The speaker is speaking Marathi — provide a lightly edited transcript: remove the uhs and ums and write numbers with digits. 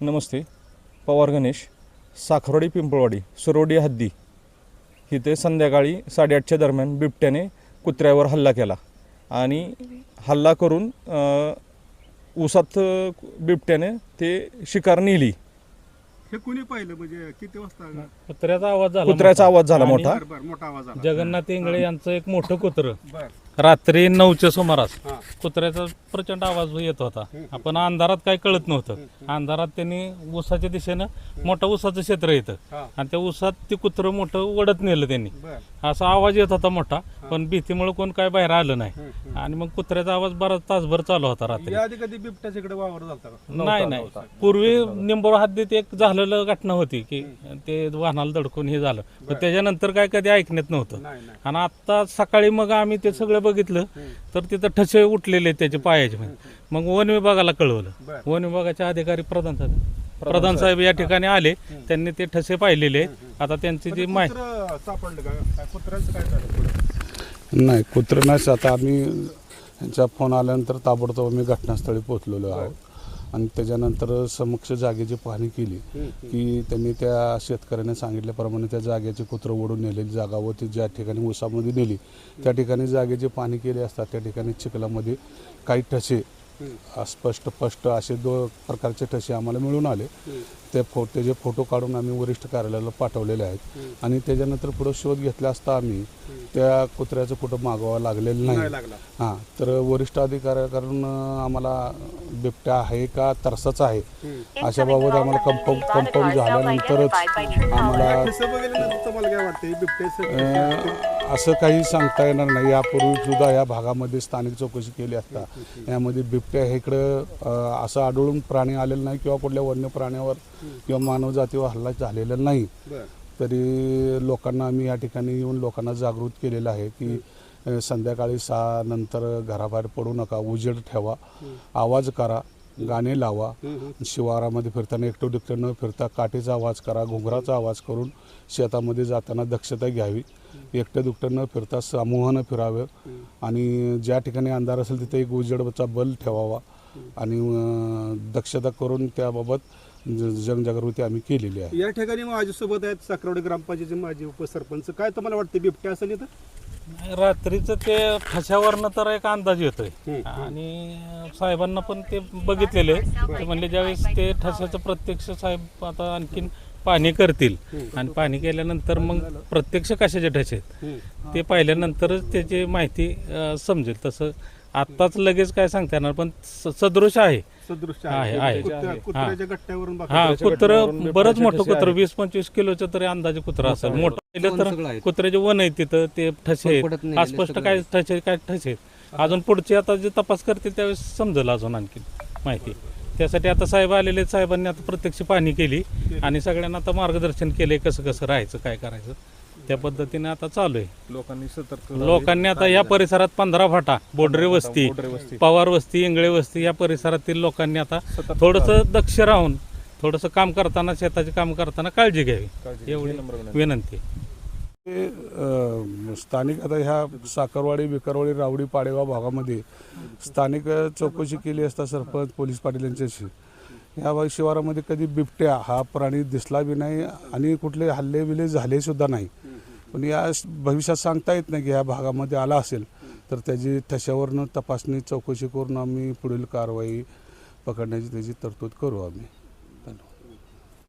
नमस्ते. पवार गणेश, साखरवाडी पिंपळवाडी सुरवडी हद्दी इथे संध्याकाळी 8:30च्या दरम्यान बिबट्याने कुत्र्यावर हल्ला केला आणि हल्ला करून ऊसात बिबट्याने ते शिकार नेली. हे कुणी पाहिलं म्हणजे किती वाजता? कुत्र्याचा आवाज झाला मोठा. मोठा आवाज आला. जगन्नाथ इंगळे यांचं एक मोठं कुत्र बर रात्री 9च्या सुमारास हा. कुत्र्याचा प्रचंड आवाज येत होता. आपण अंधारात काही कळत नव्हतं. अंधारात त्यांनी ऊसाच्या दिशेनं मोठं ऊसाचं क्षेत्र येतं हा. आणि त्या ऊसात ते कुत्रं मोठं ओढत नेलं त्यांनी. बर असा आवाज येत होता मोठा, पण भीतीमुळे कोण काय बाहेर आलं नाही. आणि मग कुत्र्याचा आवाज बराच तासभर चालू होता रात्री. या आधी कधी बिबट्याच्या इकडे वावर झालता का? नाही पूर्वी निंबोर हद्दीत एक झालेलं घटना होती की ते वाहनाला धडकून हे झालं, पण त्याच्यानंतर काय कधी ऐकण्यात नव्हतं. नाही नाही. आणि आता सकाळी मग आम्ही ते सगळं बघितलं तर तिथं ठसे उठलेले त्याचे पायाचे. मग वन विभागाला कळवलं. वन विभागाचे अधिकारी प्रधान साहेब या ठिकाणी आले. त्यांनी ते ठसे पाहिलेले. आता त्यांची जी माहिती कुत्रं सापडलं का? कुत्र्याचं काय झालं पुढे? नाही, कुत्र नाही. आता आम्ही यांचा फोन आल्यानंतर ताबडतोब आम्ही घटनास्थळी पोहोचलेलो आहोत आणि त्याच्यानंतर समक्ष जागेची पाहणी केली की त्यांनी त्या शेतकऱ्याने सांगितल्याप्रमाणे त्या जागेची कुत्रं ओढून नेलेली जागा व ती ज्या ठिकाणी ऊसामध्ये नेली त्या ठिकाणी जागेची पाहणी केली असता त्या ठिकाणी चिखलामध्ये काही ठसे स्पष्ट असे 2 प्रकारचे ठसे आम्हाला मिळून आले. त्याचे फोटो काढून आम्ही वरिष्ठ कार्यालयाला पाठवलेले आहेत आणि त्याच्यानंतर पुढे शोध घेतला असता आम्ही त्या कुत्र्याचं फोटो मागवावं लागलेलं नाही. हां, तर वरिष्ठ अधिकाऱ्याकडून आम्हाला बिबट्या आहे का तरसाचा आहे अशाबाबत आम्हाला कन्फर्म झाल्यानंतरच आम्हाला तुम्हाला काय वाटतं बिबट्याचं? असं काही सांगता येणार नाही. यापूर्वी सुद्धा या भागामध्ये स्थानिक चौकशी केली असता यामध्ये बिबट्या हे इकडं असं आढळून प्राणी आलेला नाही किंवा कुठल्या वन्य प्राण्यावर किंवा मानवजातीवर हल्ला झालेला नाही. तरी लोकांना आम्ही या ठिकाणी येऊन लोकांना जागृत केलेलं आहे की संध्याकाळी 6 नंतर घराबाहेर पडू नका, उजेड ठेवा, आवाज करा, गाणे लावा, शिवारामध्ये फिरताना एकटं दुकटं न फिरता काठीचा आवाज करा, घुंगराचा आवाज करून शेतामध्ये जाताना दक्षता घ्यावी, एकटं दुकटं न फिरता समूहानं फिरावं आणि ज्या ठिकाणी अंधार असेल तिथे एक उजेडचा बल्ब ठेवावा आणि दक्षता करून त्याबाबत जनजागृती आम्ही केलेली आहे. या ठिकाणी माझ्यासोबत आहेत साखरवाडी ग्रामपंचायतीचे माजी उपसरपंच. काय तुम्हाला वाटतं बिबट्या असेल इथं? रात्रीचं ते ठशावरनं तर एक अंदाज येतोय आणि साहेबांना पण ते बघितलेले. ते म्हणले ज्यावेळेस ते ठशाचं प्रत्यक्ष साहेब आता आणखीन पाहणी करतील आणि पाहणी केल्यानंतर मग प्रत्यक्ष कशाचे ठसे आहेत ते पाहिल्यानंतरच त्याची माहिती समजेल. तसं आत्ताच लगेच काय सांगता येणार, पण सदृश आहे. कुत्र्याच्या गट्ट्यावरून हा, कुत्रं बरंच मोठं कुत्रं 20-25 किलोचं तरी अंदाजे कुत्रं असेल. मोठं पाहिलं तर कुत्र्याचे वन आहे तिथं, ते ठसे आहेत. अस्पष्ट काय ठसे आहेत. अजून पुढचे आता जे तपास करतील त्यावेळेस समजेल अजून आणखी माहिती. त्यासाठी आता साहेब आलेले आहेत. साहेबांनी आता प्रत्यक्ष पाहणी केली आणि सगळ्यांना आता मार्गदर्शन केलंय कसं कसं राहायचं, काय करायचं त्या पद्धतीने आता चालू आहे. लोकांनी आता या परिसरात 15 फाटा, बोडरे वस्ती, पवार वस्ती, इंगळे वस्ती या परिसरातील लोकांनी आता थोडंसं दक्ष राहून थोडंसं काम करताना, शेताचे काम करताना काळजी घ्यावी एवढी विनंती. स्थानिक आता ह्या साखरवाडी, बिकरवाडी, रावडी, पाडेगाव भागामध्ये स्थानिक चौकशी केली असता सरपंच, पोलीस पाटील यांच्याशी ह्या शिवारामध्ये कधी बिबट्या हा प्राणी दिसला बी नाही आणि कुठले हल्ले बिल्ले झाले सुद्धा नाही. पण या भविष्यात सांगता येत नाही की ह्या भागामध्ये आला असेल तर त्याची ठशावरनं तपासणी चौकशी करून आम्ही पुढील कारवाई पकडण्याची त्याची तरतूद करू आम्ही.